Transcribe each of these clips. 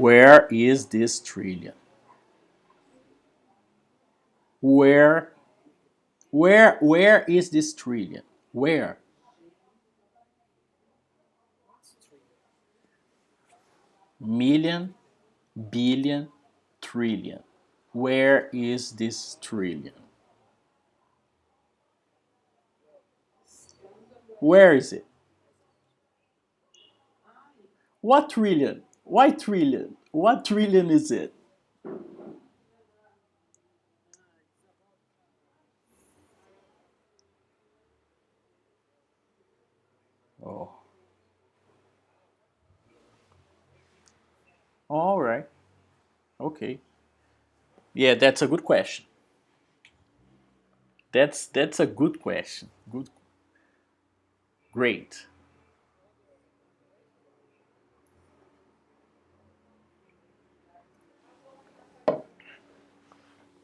Where is this trillion? Where where is this trillion? Where? Million, billion, trillion. Where is this trillion? Where is it? What trillion? Why trillion? What trillion is it? Oh, all right. Okay. Yeah, that's a good question. That's a good question. Good, great.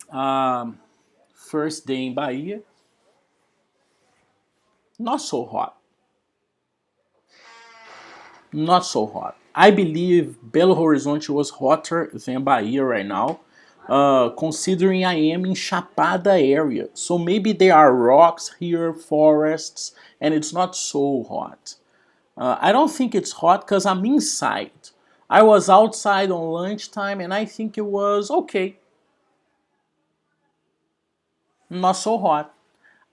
Um, First day in Bahia, not so hot. Not so hot. I believe Belo Horizonte was hotter than Bahia right now, considering I am in Chapada area. So maybe there are rocks here, forests, and it's not so hot. I don't think it's hot because I'm inside. I was outside on lunchtime and I think it was okay, not so hot.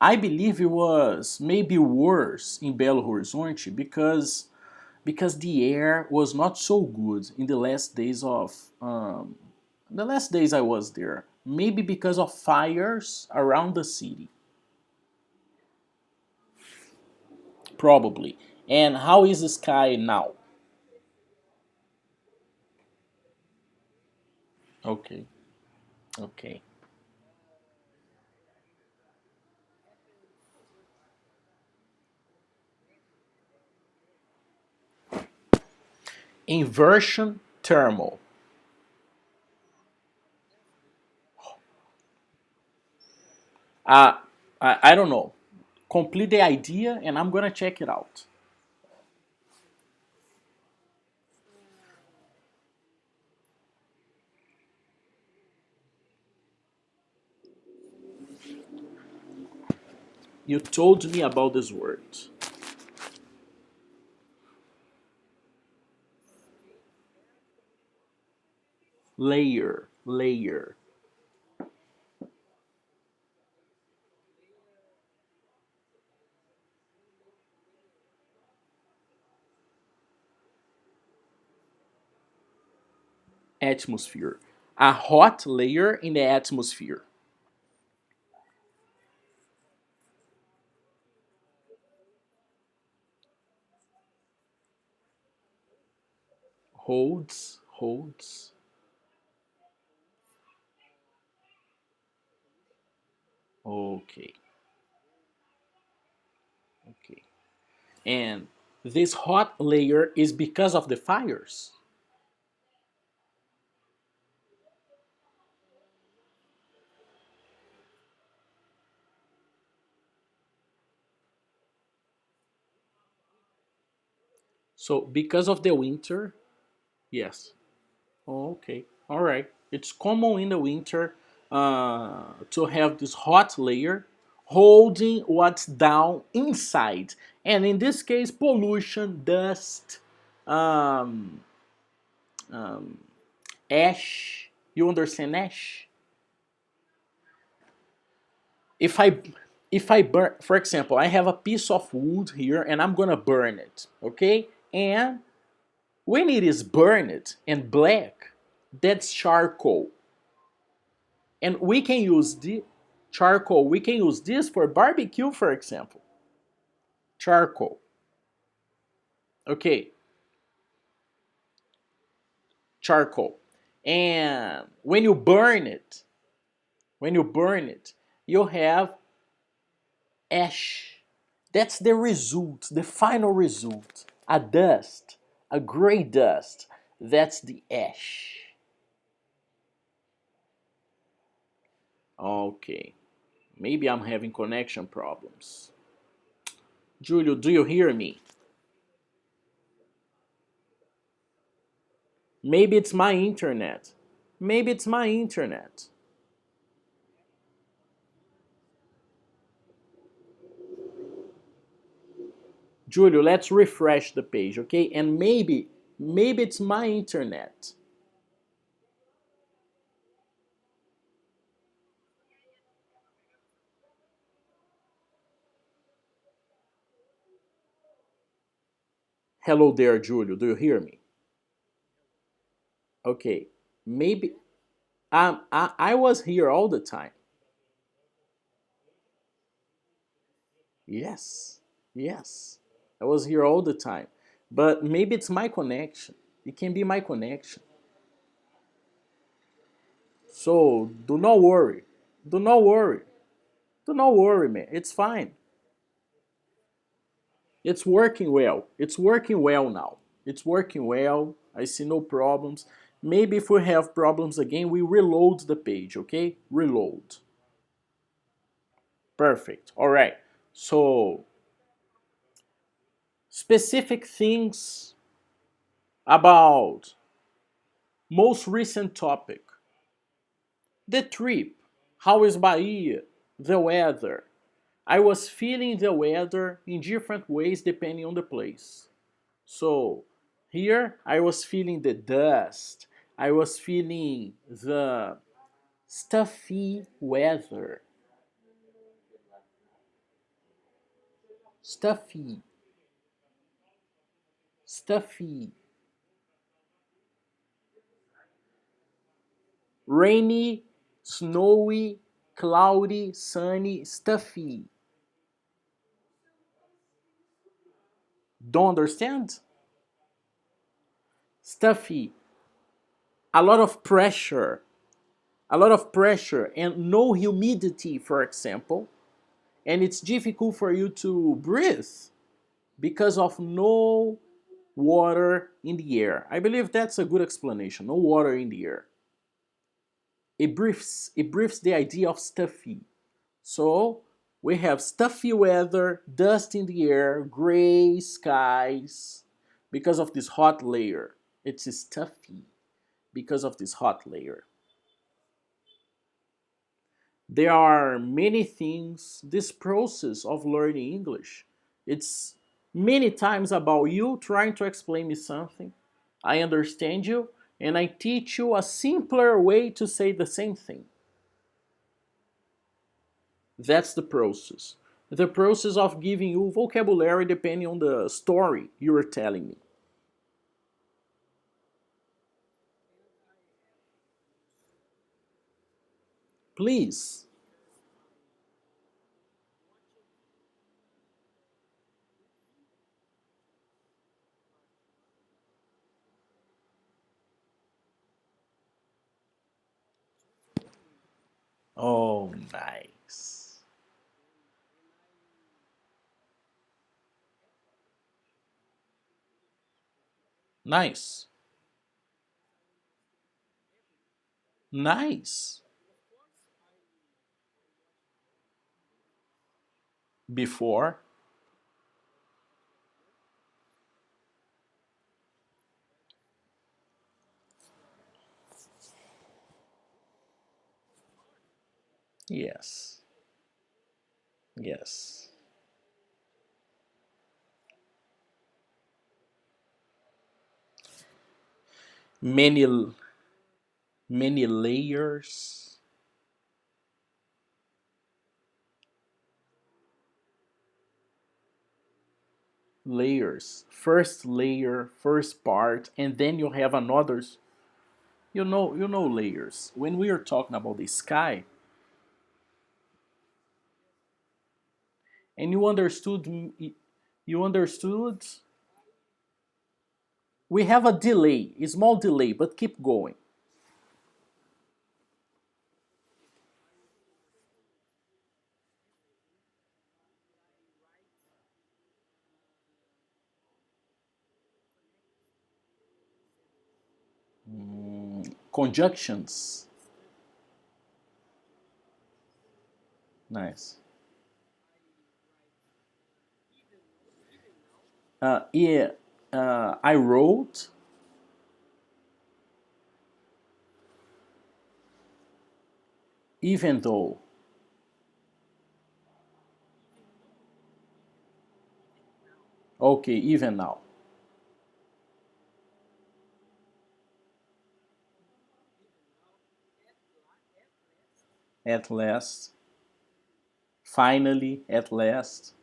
I believe it was maybe worse in Belo Horizonte because the air was not so good in the last days of the last days I was there. Maybe because of fires around the city, probably. And how is the sky now? Okay, okay. Inversion thermal. Uh, I don't know. Complete the idea, and I'm gonna check it out. You told me about this word. Layer, layer. Atmosphere. A hot layer in the atmosphere. Holds, holds. Okay, okay. And this hot layer is because of the fires. So because of the winter, yes. Oh, okay, all right. It's common in the winter to have this hot layer holding what's down inside, and in this case, pollution, dust, um, um, ash. You understand ash? If I if I burn, for example, I have a piece of wood here and I'm gonna burn it, okay? And when it is burned and black, that's charcoal. And we can use the charcoal. We can use this for barbecue, for example. Charcoal. Okay, charcoal. And when you burn it, you have ash. That's the result, the final result. A dust, a gray dust. That's the ash. Okay, maybe I'm having connection problems. Julio, do you hear me? Maybe it's my internet. Maybe it's my internet. Julio, let's refresh the page, okay? And maybe it's my internet. Hello there, Julio. Do you hear me? Okay. Maybe I was here all the time. Yes. Yes. I was here all the time. But maybe it's my connection. It can be my connection. So do not worry. Do not worry. Do not worry, man. It's fine. It's working well. It's working well now. It's working well. I see no problems. Maybe if we have problems again, we reload the page, okay? Reload. Perfect. All right. So, specific things about most recent topic. The trip. How is Bahia? The weather. I was feeling the weather in different ways depending on the place. So here I was feeling the dust. I was feeling the stuffy weather. Stuffy, stuffy. Rainy, snowy, cloudy, sunny, stuffy. Don't understand? Stuffy. A lot of pressure. A lot of pressure and no humidity, for example. And it's difficult for you to breathe because of no water in the air. I believe that's a good explanation. No water in the air. It briefs the idea of stuffy. So we have stuffy weather, dust in the air, gray skies because of this hot layer. It's stuffy because of this hot layer. There are many things, this process of learning English, it's many times about you trying to explain me something. I understand you and I teach you a simpler way to say the same thing. That's the process. The process of giving you vocabulary depending on the story you are telling me. Please. Oh, nice. Nice. Nice. Before. Yes. Yes. Many many layers. Layers. First layer, first part, and then you have another's. You know layers. When we are talking about the sky, and you understood. We have a delay, a small delay, but keep going. Conjunctions. Nice. Yeah. I wrote. Even though. Okay, even now. At last. Finally, at last.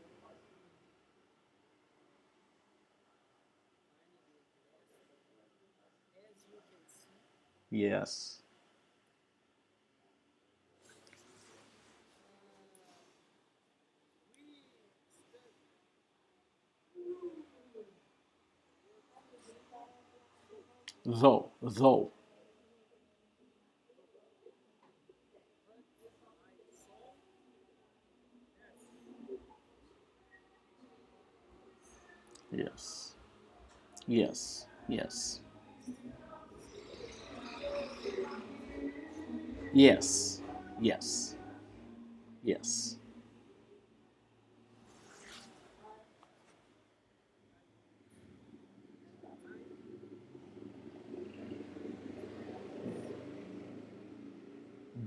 Yes. Though. Yes. Yes. Yes. Yes. Yes. Yes.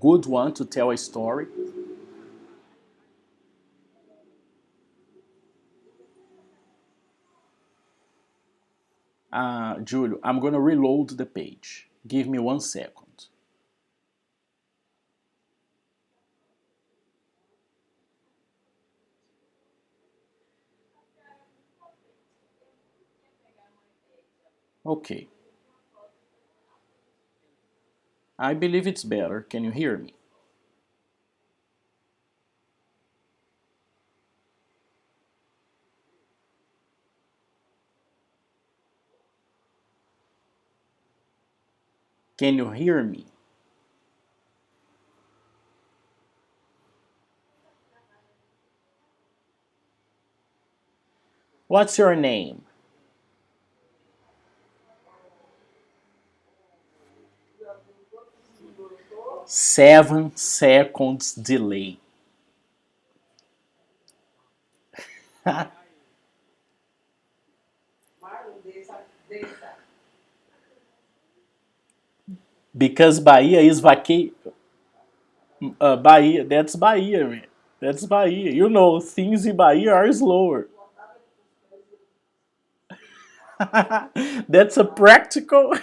Good one to tell a story. Julio, I'm gonna reload the page. Give me 1 second. Okay. I believe it's better. Can you hear me? Can you hear me? What's your name? 7 seconds delay. Because Bahia is vacate. Bahia, that's Bahia, man. That's Bahia. You know, things in Bahia are slower. That's a practical,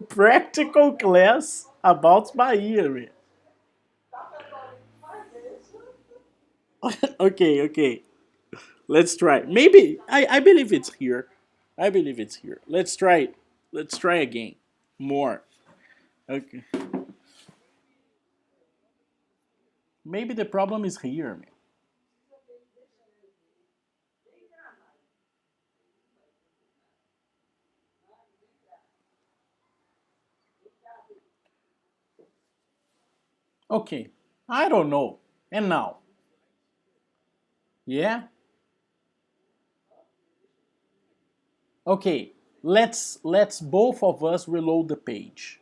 practical class about Bahia, man. Okay, okay. Let's try. Maybe I believe it's here. I believe it's here. Let's try it. Let's try again. More. Okay. Maybe the problem is here, man. Okay. I don't know. And now? Yeah? Okay. Let's both of us reload the page.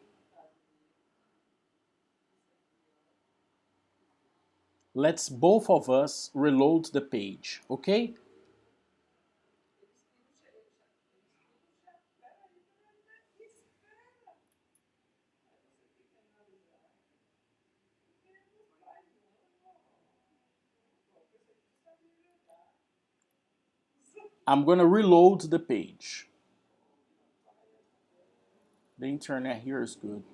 Let's both of us reload the page, okay? I'm gonna reload the page. The internet here is good.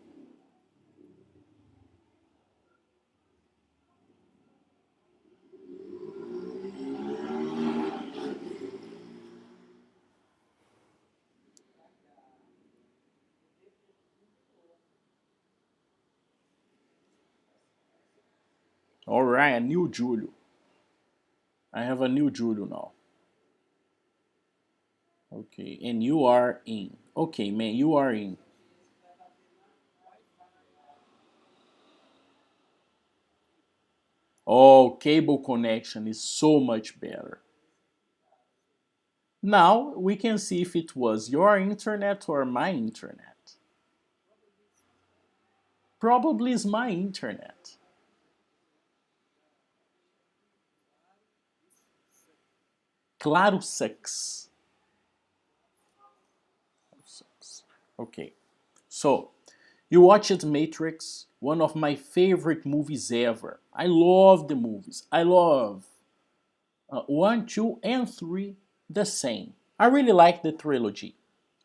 Alright, a new Julio. I have a new Julio now. Okay, and you are in. Okay, man, you are in. Oh, cable connection is so much better. Now we can see if it was your internet or my internet. Probably is my internet. Claro sucks. Okay, so You watched Matrix, one of my favorite movies ever. I love the movies. I love 1, 2, and 3 the same. I really like the trilogy.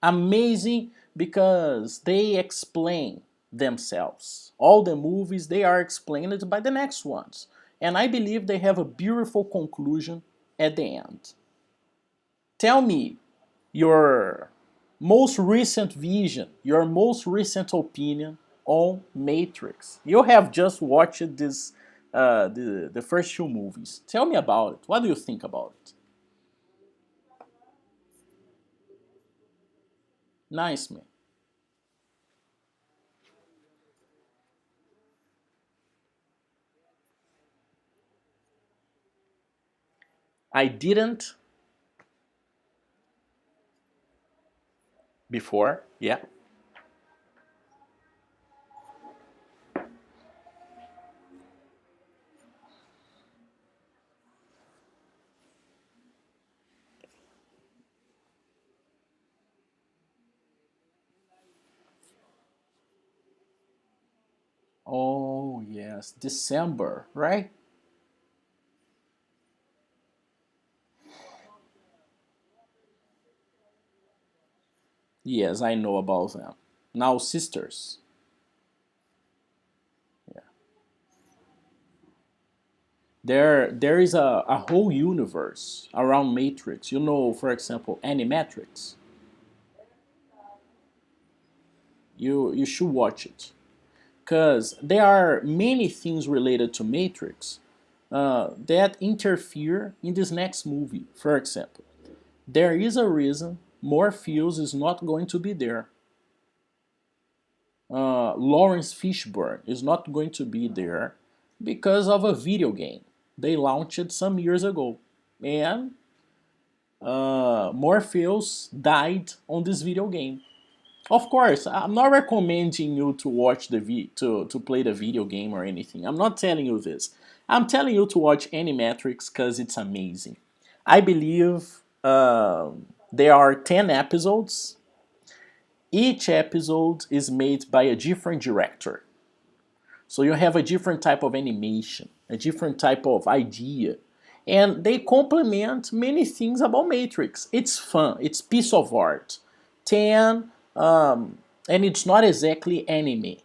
Amazing because they explain themselves. All the movies they are explained by the next ones. And I believe they have a beautiful conclusion at the end. Tell me your most recent vision, your most recent opinion on Matrix. You have just watched the first two movies. Tell me about it. What do you think about it? Nice, man. I didn't before. Yeah. Oh yes, December, right? Yes, I know about them. Now, sisters. Yeah. There is a whole universe around Matrix. You know, for example, Animatrix. You should watch it because there are many things related to Matrix that interfere in this next movie. For example, there is a reason Morpheus is not going to be there. Lawrence Fishburne is not going to be there because of a video game they launched some years ago, and Morpheus died on this video game. Of course, I'm not recommending you to watch to play the video game or anything. I'm not telling you this. I'm telling you to watch Animatrix because it's amazing. I believe there are 10 episodes. Each episode is made by a different director. So you have a different type of animation, a different type of idea. And they complement many things about Matrix. It's fun, it's piece of art. 10, and it's not exactly anime.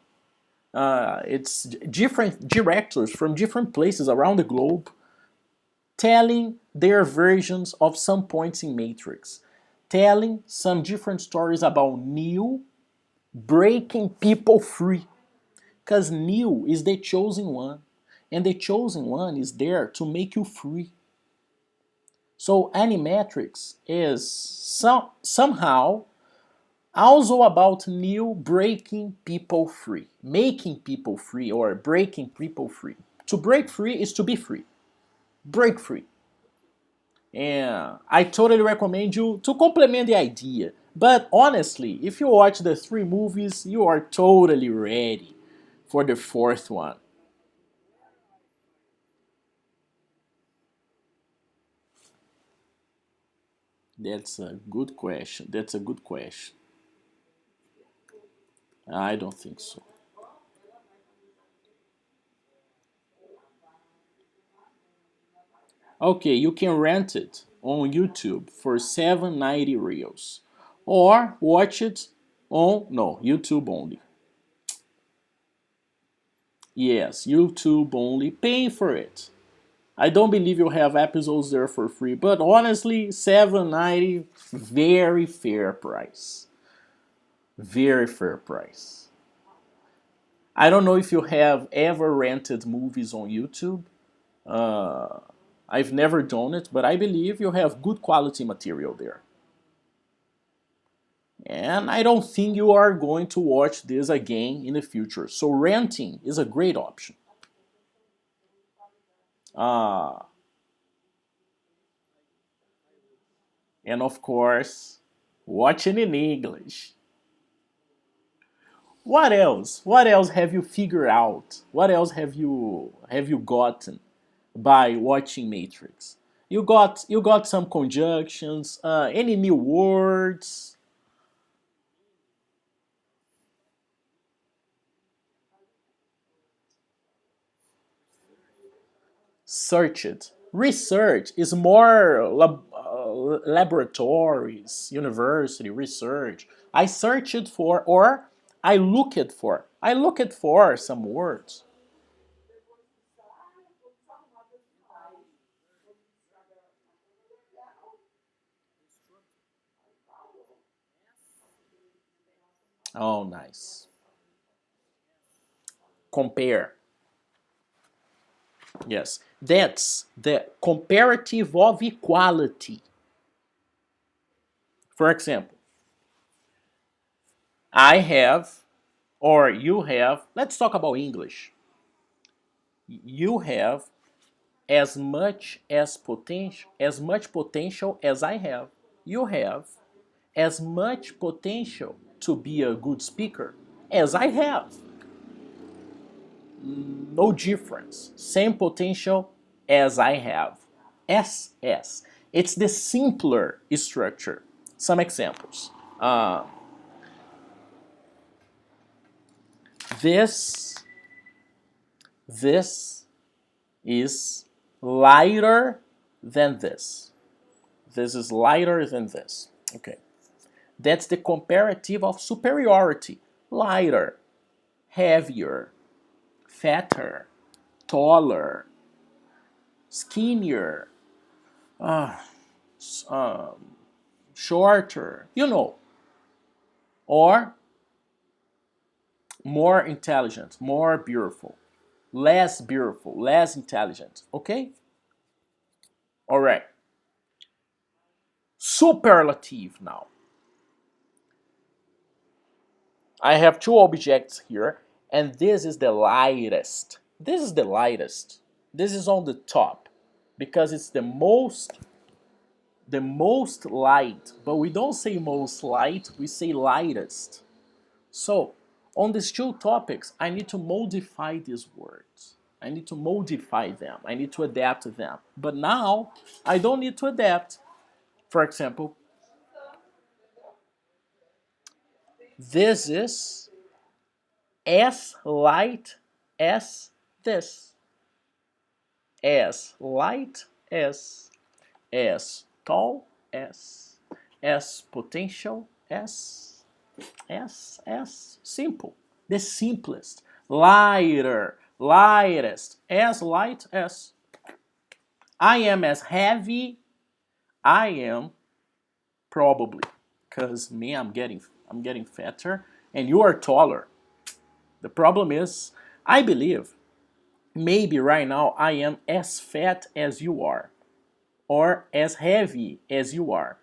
It's different directors from different places around the globe telling their versions of some points in Matrix, telling some different stories about Neo breaking people free. Because Neo is the chosen one, and the chosen one is there to make you free. So Animatrix is somehow also about Neo breaking people free, making people free, or breaking people free. To break free is to be free. Break free. And I totally recommend you to complement the idea. But honestly, if you watch the three movies, you are totally ready for the fourth one. That's a good question. That's a good question. I don't think so. Okay, you can rent it on YouTube for 790 reals, or watch it on no YouTube only. Yes, YouTube only. Pay for it. I don't believe you have episodes there for free, but honestly, 790, very fair price. Very fair price. I don't know if you have ever rented movies on YouTube. Uh, I've never done it, but I believe you have good quality material there. And I don't think you are going to watch this again in the future. So renting is a great option. Uh, and of course, watching in English. What else? What else have you figured out? What else have you gotten by watching Matrix? You got some conjunctions, any new words? Searched. Research is more laboratories, university research. I searched for, or I looked for. I looked for some words. Oh, nice. Compare. Yes, that's the comparative of equality. For example, I have or you have, let's talk about English. You have as much potential as I have. You have as much potential to be a good speaker as I have. No difference. Same potential as I have. SS. It's the simpler structure. Some examples. This this is lighter than this. This is lighter than this. Okay. That's the comparative of superiority. Lighter, heavier, fatter, taller, skinnier, uh, shorter, or more intelligent, more beautiful, less intelligent. Okay? All right. Superlative now. I have two objects here, and this is the lightest. This is the lightest. This is on the top because it's the most light, but we don't say most light, we say lightest. So, on these two topics, I need to modify these words. I need to modify them. I need to adapt them. But now, I don't need to adapt. For example, this is as light as this. As light as tall as potential as simple, the simplest, lighter, lightest, as light as. I am as heavy. I am probably because me, I'm getting fatter, and you are taller. The problem is, I believe maybe right now I am as fat as you are, or as heavy as you are.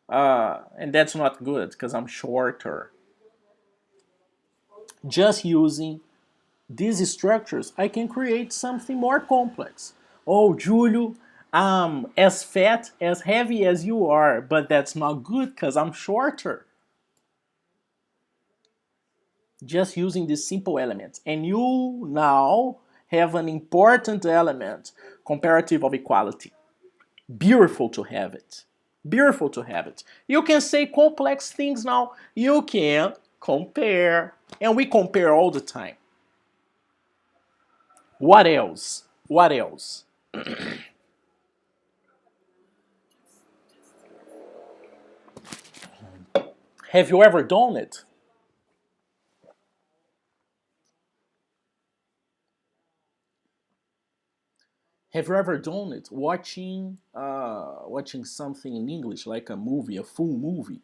And that's not good because I'm shorter. Just using these structures, I can create something more complex. Oh, Julio, I'm as fat, as heavy as you are, but that's not good because I'm shorter. Just using these simple elements. And you now have an important element, comparative of equality. Beautiful to have it. Beautiful to have it. You can say complex things now. You can compare. And we compare all the time. What else? What else? Have you ever done it? Have you ever done it? Watching something in English, like a movie, a full movie.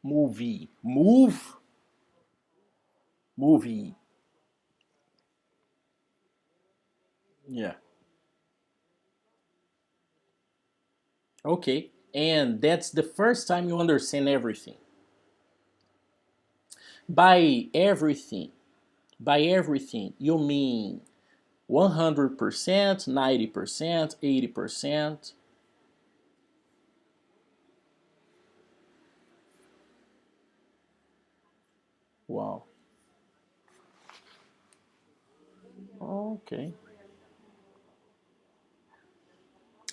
Movie. Movie. Yeah. Okay. And that's the first time you understand everything. By everything, you mean 100%, 90%, 80%. Wow. Okay.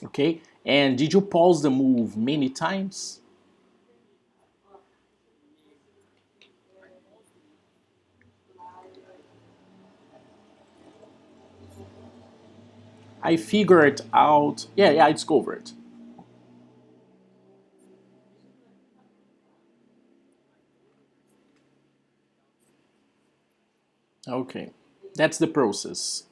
Okay. And did you pause the move many times? I figure it out. Yeah, yeah, it's covered. Okay, that's the process.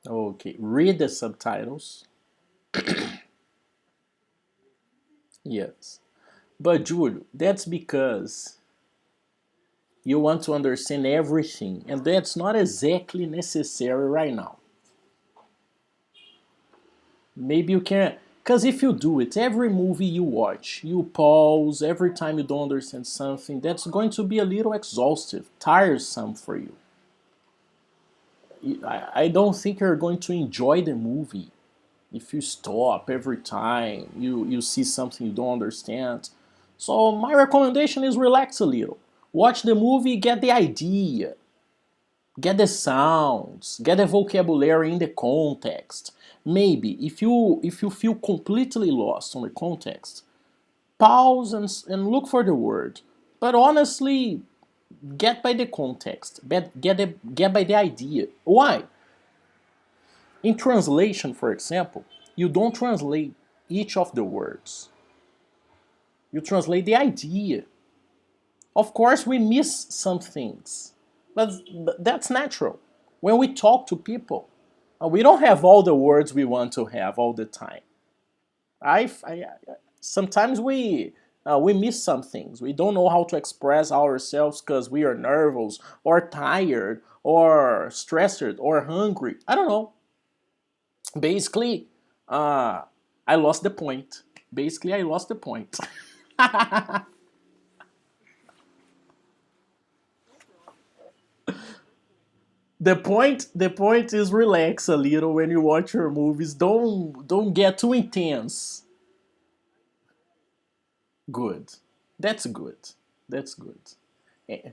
Okay, read the subtitles. Yes. But Julio, that's because you want to understand everything, and that's not exactly necessary right now. Maybe you can, because if you do it, every movie you watch, you pause every time you don't understand something, that's going to be a little exhaustive, tiresome for you. I don't think you're going to enjoy the movie if you stop every time you see something you don't understand. So my recommendation is relax a little. Watch the movie, get the idea, get the sounds, get the vocabulary in the context. Maybe if you feel completely lost on the context, pause and look for the word. But honestly, get by the context, get by the idea. Why? In translation, for example, you don't translate each of the words. You translate the idea. Of course, we miss some things, but that's natural. When we talk to people, we don't have all the words we want to have all the time. I sometimes we miss some things. We don't know how to express ourselves because we are nervous or tired or stressed or hungry. I don't know. Basically, uh, I lost the point. Basically, I lost the point. The point is relax a little when you watch your movies. Don't get too intense. Good. That's good. That's good. Eh,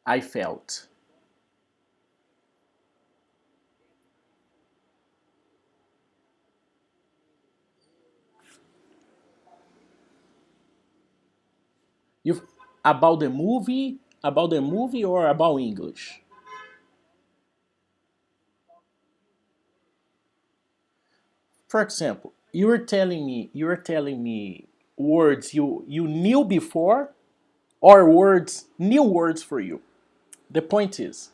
I felt. You about the movie or about English? For example, you were telling me words you knew before or words new words for you. The point is,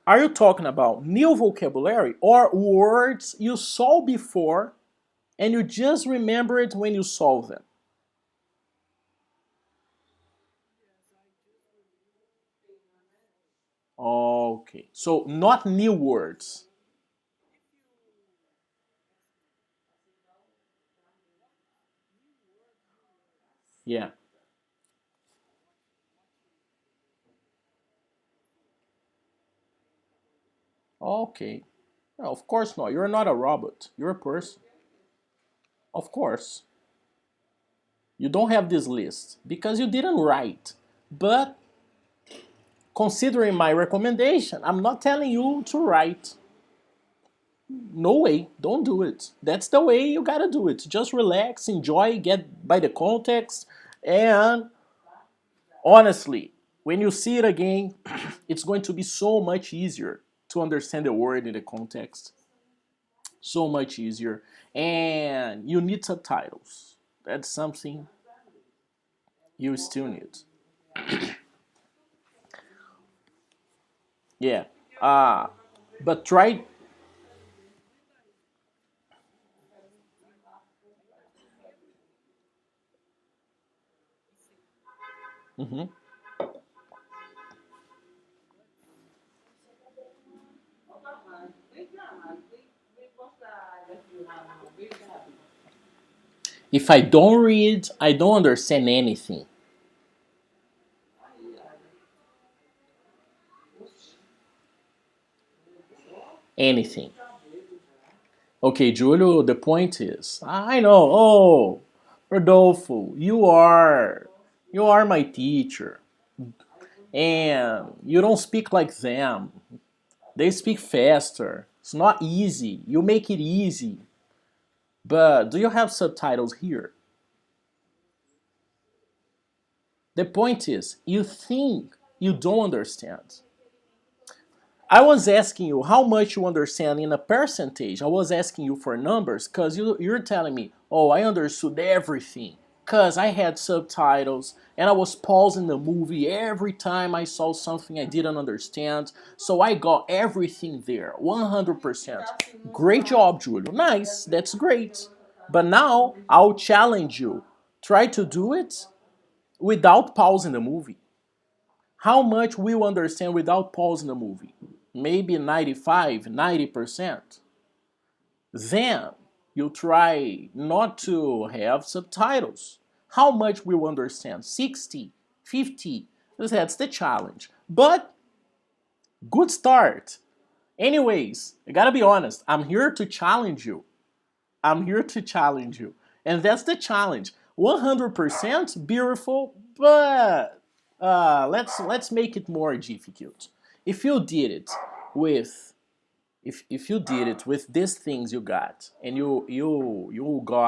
are you talking about new vocabulary or words you saw before and you just remember it when you saw them? Okay. So not new words. Yeah. Okay. No, of course not. You're not a robot. You're a person. Of course. You don't have this list because you didn't write. But considering my recommendation, I'm not telling you to write. No way. Don't do it. That's the way you gotta do it. Just relax, enjoy, get by the context, and honestly, when you see it again, it's going to be so much easier to understand the word in the context. So much easier. And you need subtitles. That's something you still need. Yeah. Uh, but try. Mhm. If I don't read, I don't understand anything. anything. Okay, Julio, the point is, I know, oh, Rodolfo, you are my teacher, and you don't speak like them. They speak faster. It's not easy. You make it easy. But do you have subtitles here? The point is, you think you don't understand. I was asking you how much you understand in a percentage. I was asking you for numbers because you're telling me, oh, I understood everything. Because I had subtitles and I was pausing the movie every time I saw something I didn't understand. So I got everything there, 100%. Great job, Julio. Nice, that's great. But now I'll challenge you. Try to do it without pausing the movie. How much will understand without pausing the movie? Maybe 95, 90%. Then you try not to have subtitles. How much will understand? 60, 50. That's the challenge. But good start. Anyways, I gotta be honest. I'm here to challenge you. I'm here to challenge you. And that's the challenge. 100% beautiful, but let's make it more difficult. If you did it with if you did it with these things you got and you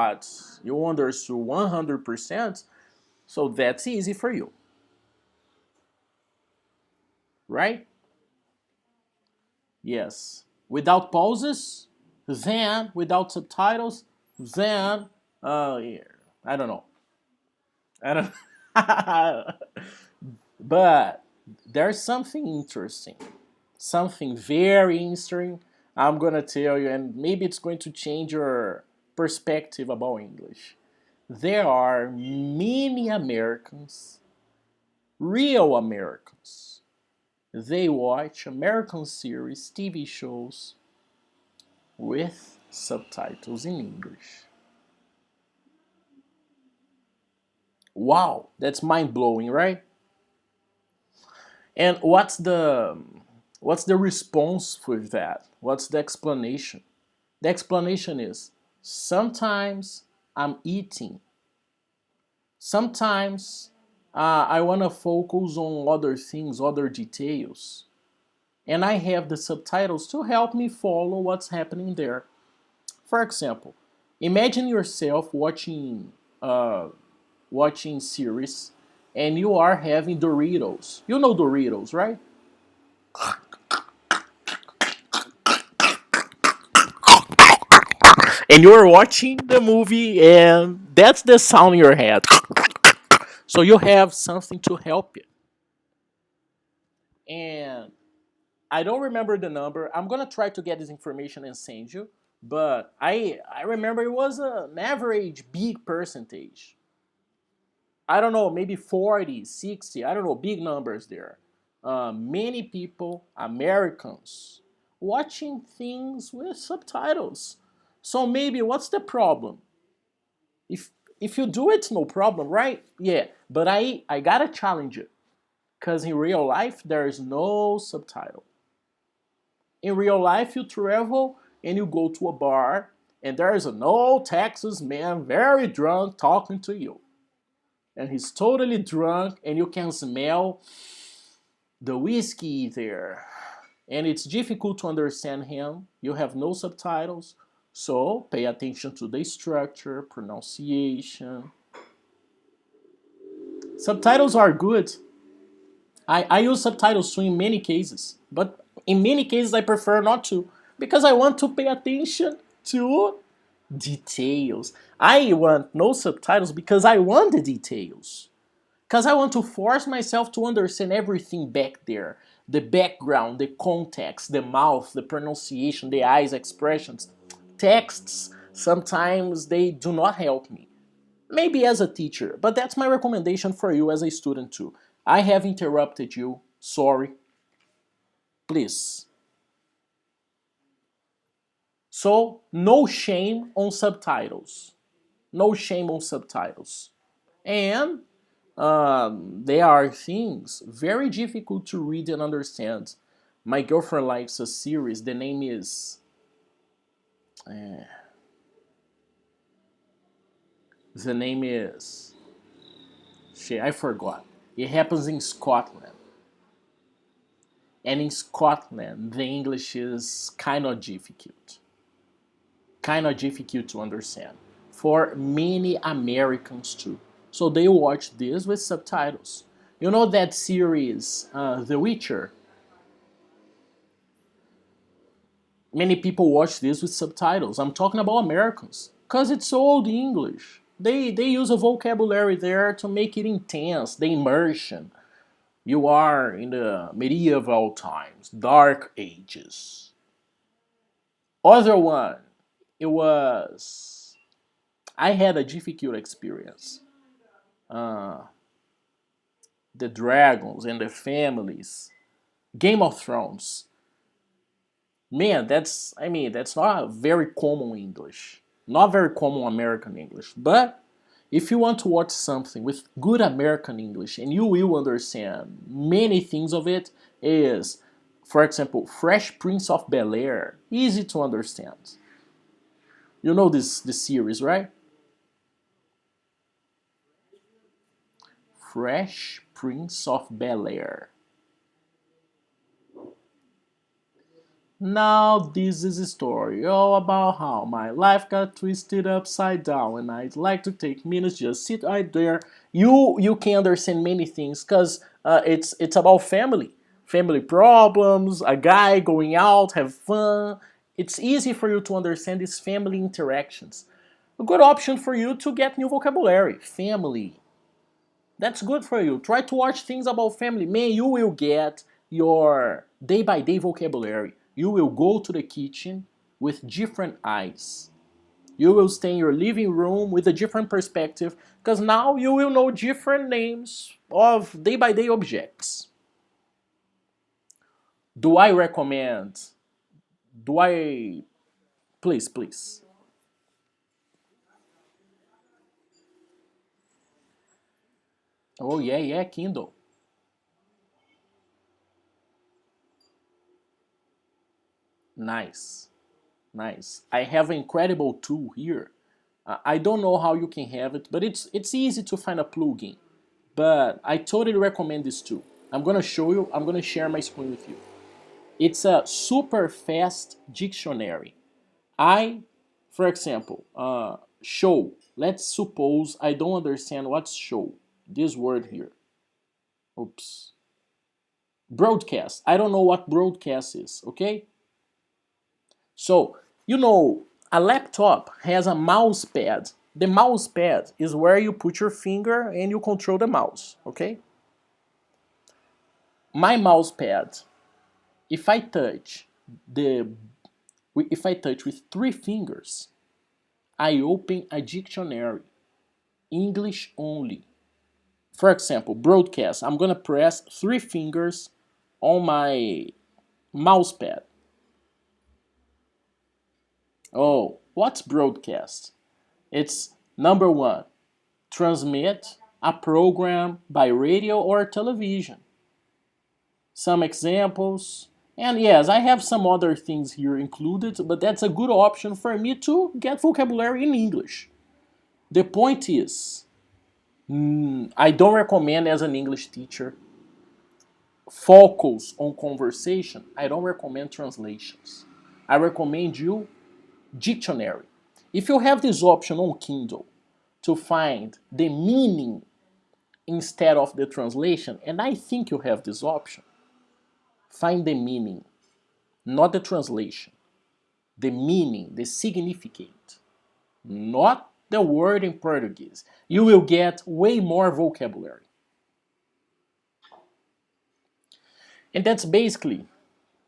understood 100%, so that's easy for you, right? Yes. Without pauses, then without subtitles, then yeah, I don't know. I don't. But there's something interesting, something very interesting. I'm gonna tell you, and maybe it's going to change your perspective about English. There are many Americans, real Americans. They watch American series, TV shows with subtitles in English. Wow, that's mind blowing, right? And what's the response for that? What's the explanation? The explanation is sometimes I'm eating. Sometimes I want to focus on other things, other details. And I have the subtitles to help me follow what's happening there. For example, imagine yourself watching series and you are having Doritos. You know Doritos, right? And you're watching the movie and that's the sound in your head. So you have something to help you. And I don't remember the number. I'm gonna try to get this information and send you. But I remember it was an average big percentage. I don't know, maybe 40, 60, I don't know, big numbers there. Many people, Americans, watching things with subtitles. So maybe what's the problem? If if you do it, no problem, right? Yeah, but I gotta challenge you because in real life there is no subtitle. In real life, you travel and you go to a bar and there is an old Texas man, very drunk, talking to you. And he's totally drunk and you can smell the whiskey there. And it's difficult to understand him. You have no subtitles. So pay attention to the structure, pronunciation. Subtitles are good. I use subtitles too in many cases. But in many cases, I prefer not to. Because I want to pay attention to details. I want no subtitles because I want the details. Because I want to force myself to understand everything back there. The background, the context, the mouth, the pronunciation, the eyes, expressions. Texts, sometimes they do not help me. Maybe as a teacher, but that's my recommendation for you as a student too. I have interrupted you. Sorry. Please. So, no shame on subtitles. No shame on subtitles. And there are things very difficult to read and understand. My girlfriend likes a series. The name is. Uh, the name is. Shit, I forgot. It happens in Scotland. And in Scotland, the English is kind of difficult. Kind of difficult to understand. For many Americans too. So they watch this with subtitles. You know that series, The Witcher? Many people watch this with subtitles. I'm talking about Americans. Because it's old English. They use a vocabulary there to make it intense, the immersion. You are in the medieval times, dark ages. Other one, it was. I had a difficult experience. Uh, the dragons and the families. Game of Thrones. Man, that's not very common English. Not very common American English. But if you want to watch something with good American English and you will understand many things of it, is, for example, Fresh Prince of Bel-Air. Easy to understand. You know this series, right? Fresh Prince of Bel-Air. Now this is a story all about how my life got twisted upside down, and I'd like to take minutes just sit right there. You can understand many things because it's about family, family problems, a guy going out, have fun. It's easy for you to understand these family interactions. A good option for you to get new vocabulary, family. That's good for you. Try to watch things about family. Man, you will get your day by day vocabulary. You will go to the kitchen with different eyes. You will stay in your living room with a different perspective because now you will know different names of day by day objects. Do I recommend? Do I. Please, please. Oh, yeah, yeah, Kindle. Nice. Nice. I have an incredible tool here. I don't know how you can have it, but it's easy to find a plugin. But I totally recommend this tool. I'm gonna show you. I'm gonna share my screen with you. It's a super fast dictionary. I, for example, show. Let's suppose I don't understand what's show. This word here. Oops. Broadcast. I don't know what broadcast is. Okay. So, a laptop has a mouse pad. The mouse pad is where you put your finger and you control the mouse, okay? My mouse pad, if I touch the if I touch with three fingers, I open a dictionary, English only. For example, broadcast, I'm gonna press three fingers on my mouse pad. Oh, what's broadcast? It's number one, transmit a program by radio or television. Some examples. And yes, I have some other things here included, but that's a good option for me to get vocabulary in English. The point is, I don't recommend as an English teacher focus on conversation. I don't recommend translations. I recommend you dictionary. If you have this option on Kindle to find the meaning instead of the translation, and I think you have this option. Find the meaning, not the translation. The meaning, the significant, not the word in Portuguese. You will get way more vocabulary. And that's basically,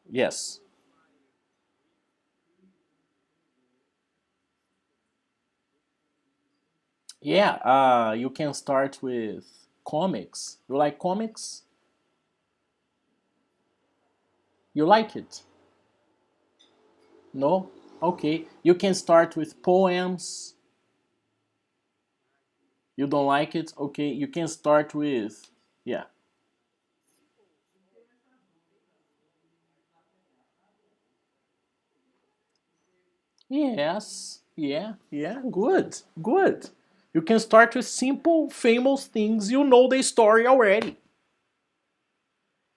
yes. Yeah, you can start with comics. You like comics? You like it? No? Okay. You can start with poems. You don't like it? Okay. You can start with, yeah. Yes. Yeah. Yeah. Good. Good. You can start with simple, famous things. You know the story already.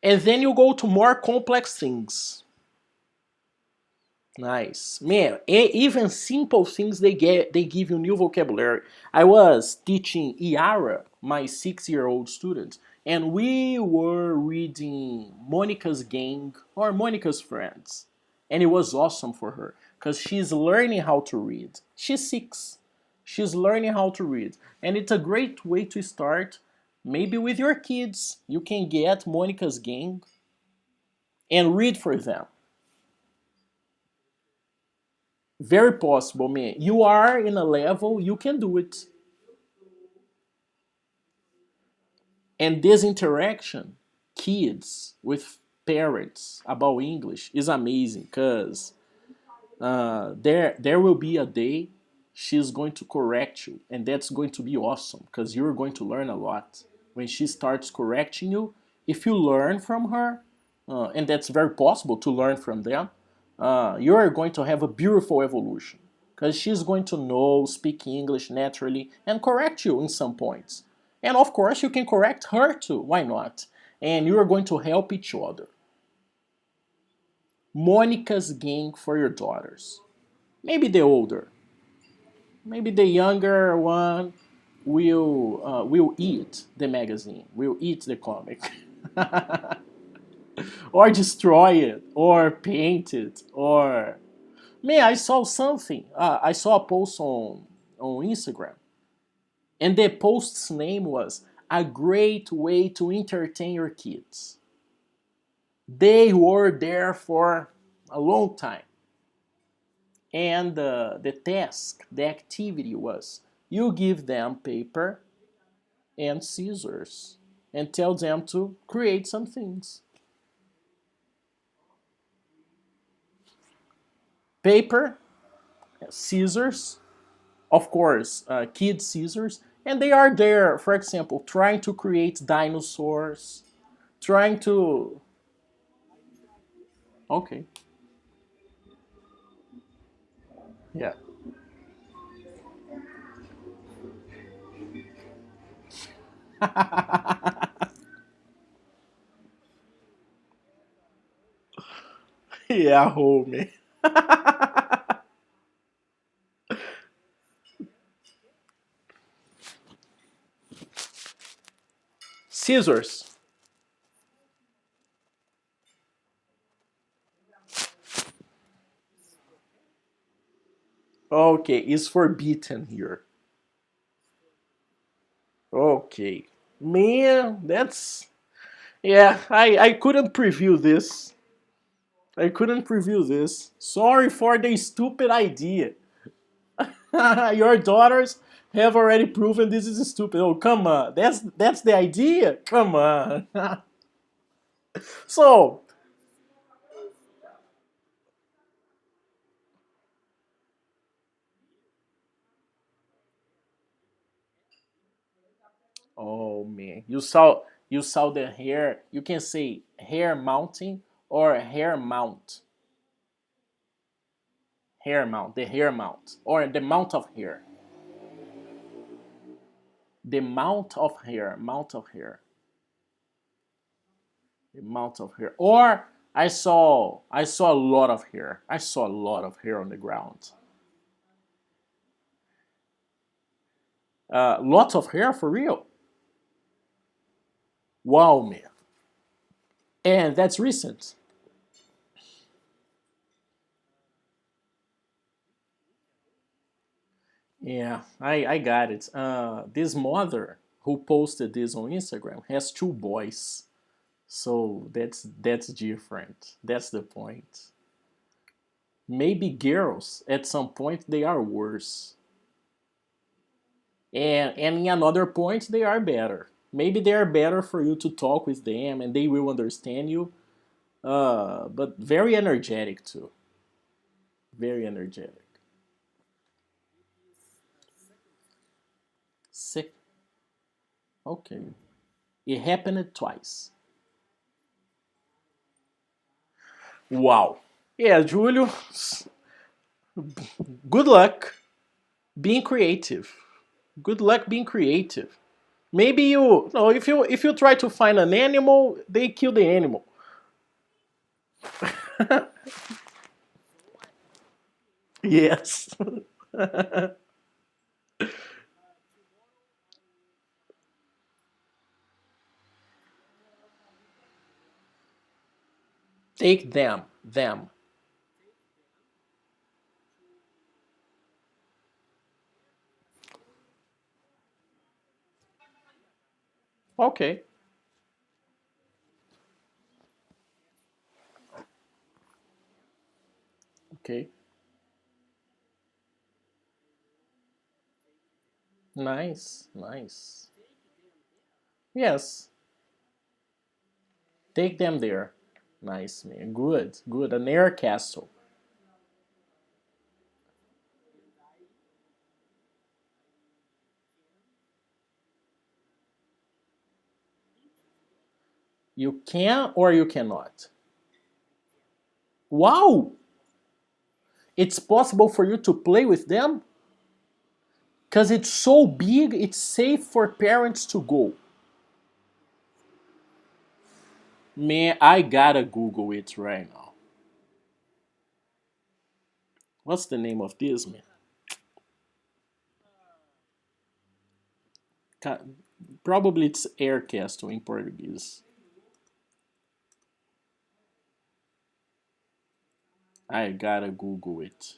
And then you go to more complex things. Nice, man. Even simple things they give you new vocabulary. I was teaching Iara, my 6 year old student, and we were reading Monica's Gang or Monica's Friends, and it was awesome for her because she's learning how to read. She's 6. She's learning how to read, and it's a great way to start. Maybe with your kids, you can get Monica's Gang and read for them. Very possible, man. You are in a level, you can do it. And this interaction, kids with parents about English is amazing because there will be a day she's going to correct you, and that's going to be awesome because you're going to learn a lot when she starts correcting you. If you learn from her, and that's very possible to learn from them, you are going to have a beautiful evolution because she's going to know speak English naturally and correct you in some points. And of course, you can correct her too. Why not? And you are going to help each other. Monica's gang for your daughters. Maybe the older, maybe the younger one will eat the magazine, will eat the comic, or destroy it, or paint it, or man, I saw something. I saw a post on Instagram, and the post's name was "A Great Way to Entertain Your Kids." They were there for a long time, and the task, the activity was you give them paper and scissors and tell them to create some things. Paper, scissors, of course, kid scissors, and they are there, for example, trying to create dinosaurs, trying to. Okay, yeah. Yeah, homie. Scissors. Okay, it's forbidden here. Okay. Man, that's. Yeah, I couldn't preview this. I couldn't preview this. Sorry for the stupid idea. Your daughters have already proven this is stupid. Oh, come on. That's the idea? Come on. So, oh man. You saw the hair. You can say hair mounting or hair mount. Hair mount, the hair mount or the mount of hair. The mount of hair, the amount of hair. Or I saw a lot of hair. I saw a lot of hair on the ground. Lots of hair for real. Wow, man. And that's recent. Yeah, I got it. This mother who posted this on Instagram has 2 boys. So that's different. That's the point. Maybe girls at some point they are worse. And in another point they are better. Maybe they are better for you to talk with them and they will understand you. But very energetic too. Very energetic. Sick. Okay. It happened twice. Wow. Yeah, Julio. Good luck being creative. Good luck being creative. Maybe you no if you try to find an animal, they kill the animal. Yes. Take them. Them. Okay. Okay. Nice. Nice. Yes. Take them there. Nice, man. Good. Good. An air castle. You can or you cannot. Wow! It's possible for you to play with them? Because it's so big, it's safe for parents to go. Man, I gotta Google it right now. What's the name of this, man? Probably it's Air Castle in Portuguese. I gotta Google it.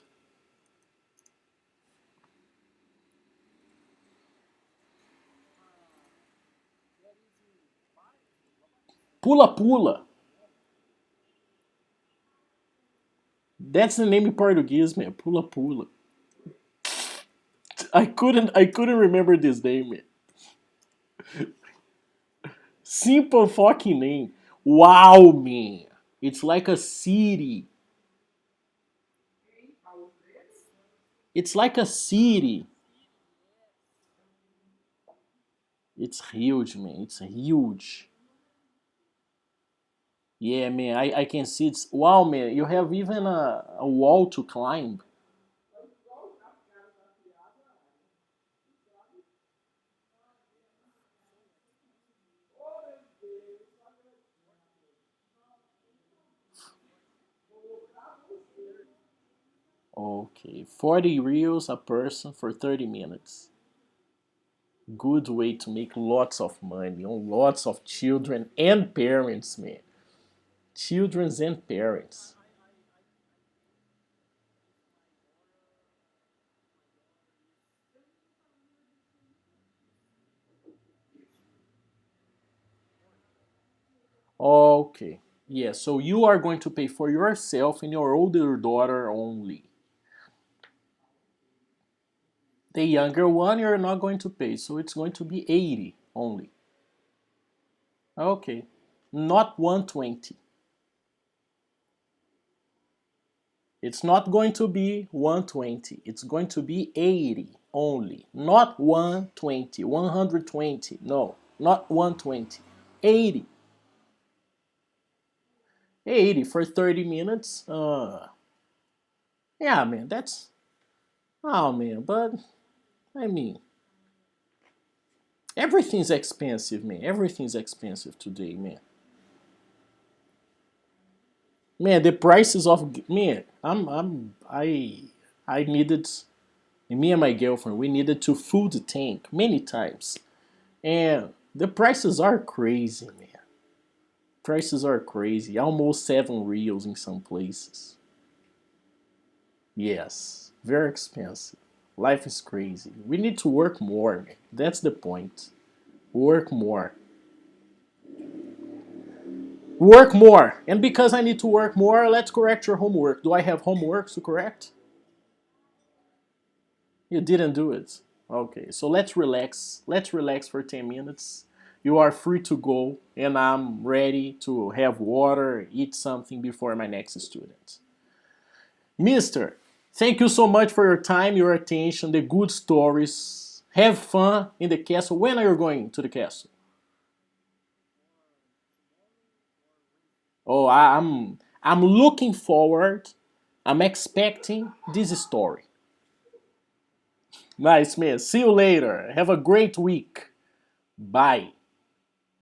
Pula Pula. That's the name in Portuguese, man. Pula Pula. I couldn't remember this name, man. Simple fucking name. Wow, man. It's like a city. It's like a city. It's huge, man. It's huge. Yeah, man. I can see it's wow, man. You have even a wall to climb. Okay, 40 reals a person for 30 minutes. Good way to make lots of money on lots of children and parents, man. Children's and parents. Okay. Yeah, so you are going to pay for yourself and your older daughter only. The younger one you're not going to pay, so it's going to be 80 only. Okay. Not 120. It's not going to be 120. It's going to be 80 only. Not 120, 120. No, not 120. 80. 80 for 30 minutes. Yeah, man, that's oh man, but I mean, everything's expensive, man. Everything's expensive today, man. Man, the prices of man, I needed me and my girlfriend, we needed to fill the tank many times. And the prices are crazy, man. Prices are crazy. Almost 7 reals in some places. Yes, very expensive. Life is crazy. We need to work more, man. That's the point. Work more. Work more. And because I need to work more, let's correct your homework. Do I have homework to correct? You didn't do it. Okay, so let's relax. Let's relax for 10 minutes. You are free to go, and I'm ready to have water, eat something before my next student. Mister, thank you so much for your time, your attention, the good stories. Have fun in the castle. When are you going to the castle? Oh, I'm looking forward I'm expecting this story. Nice, man. See you later. Have a great week. Bye.